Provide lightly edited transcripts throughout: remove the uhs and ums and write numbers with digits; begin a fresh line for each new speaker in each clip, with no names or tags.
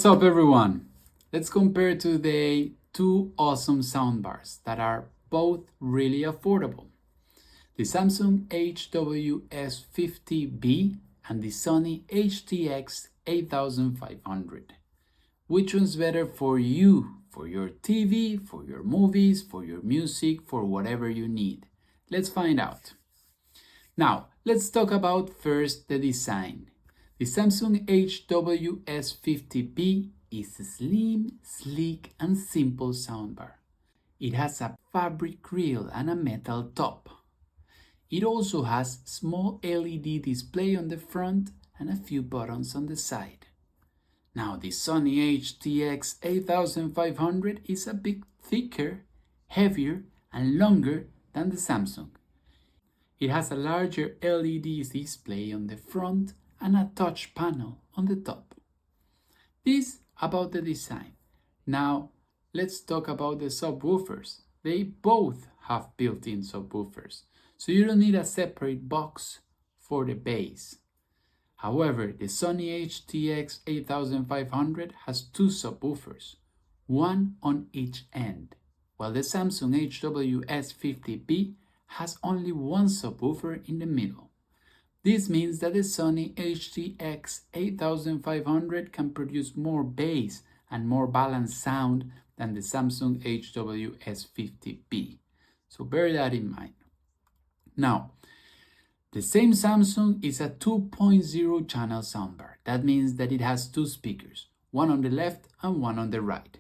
What's up, everyone? Let's compare today two awesome soundbars that are both really affordable. The Samsung HW-S50B and the Sony HTX8500. Which one's better for you, for your TV, for your movies, for your music, for whatever you need? Let's find out. Now, let's talk about first the design. The Samsung HW-S50B is a slim, sleek, and simple soundbar. It has a fabric grill and a metal top. It also has small LED display on the front and a few buttons on the side. Now, the Sony HTX8500 is a bit thicker, heavier, and longer than the Samsung. It has a larger LED display on the front and a touch panel on the top. This about the design. Now, let's talk about the subwoofers. They both have built-in subwoofers, so you don't need a separate box for the bass. However, the Sony HTX8500 has two subwoofers, one on each end, while the Samsung HW-S50B has only one subwoofer in the middle. This means that the Sony HTX8500 can produce more bass and more balanced sound than the Samsung HW-S50B. So bear that in mind. Now, the same Samsung is a 2.0 channel soundbar. That means that it has two speakers, one on the left and one on the right.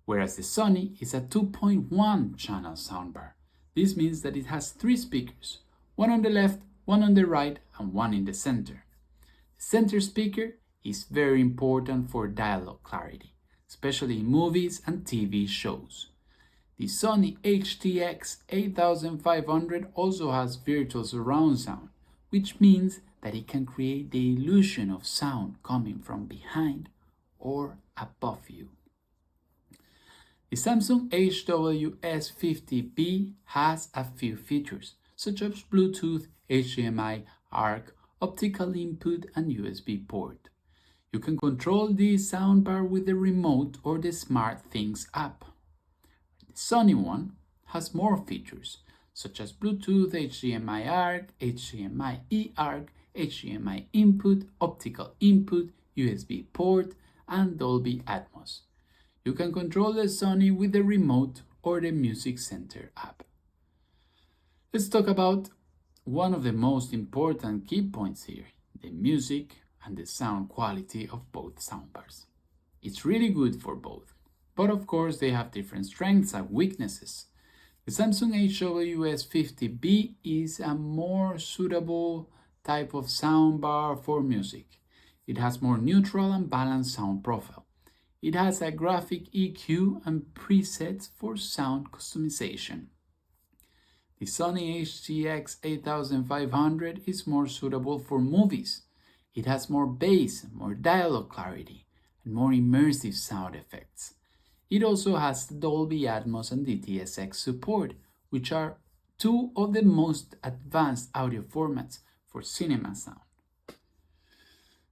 Whereas the Sony is a 2.1 channel soundbar. This means that it has three speakers, one on the left, one on the right, and one in the center. The center speaker is very important for dialogue clarity, especially in movies and TV shows. The Sony HTX8500 also has virtual surround sound, which means that it can create the illusion of sound coming from behind or above you. The Samsung HW-S50B has a few features, such as Bluetooth, HDMI, ARC, optical input, and USB port. You can control the soundbar with the remote or the SmartThings app. The Sony one has more features, such as Bluetooth, HDMI ARC, HDMI eARC, HDMI input, optical input, USB port, and Dolby Atmos. You can control the Sony with the remote or the Music Center app. Let's talk about one of the most important key points here, the music and the sound quality of both soundbars. It's really good for both, but of course they have different strengths and weaknesses. The Samsung HW-S50B is a more suitable type of soundbar for music. It has more neutral and balanced sound profile. It has a graphic EQ and presets for sound customization. The Sony HTX8500 is more suitable for movies. It has more bass, more dialogue clarity, and more immersive sound effects. It also has Dolby Atmos and DTS:X support, which are two of the most advanced audio formats for cinema sound.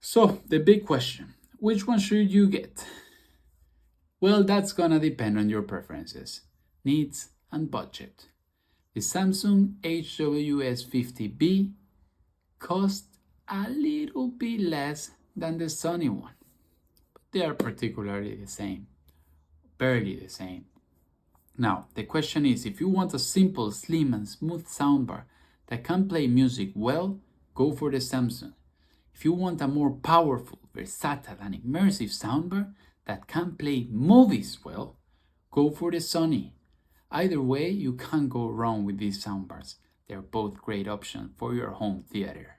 So, the big question, which one should you get? Well, that's gonna depend on your preferences, needs, and budget. The Samsung HW-S50B costs a little bit less than the Sony one, but they are particularly the same, barely the same. Now, the question is, if you want a simple, slim, and smooth soundbar that can play music well, go for the Samsung. If you want a more powerful, versatile, and immersive soundbar that can play movies well, go for the Sony. Either way, you can't go wrong with these soundbars. They're both great options for your home theater.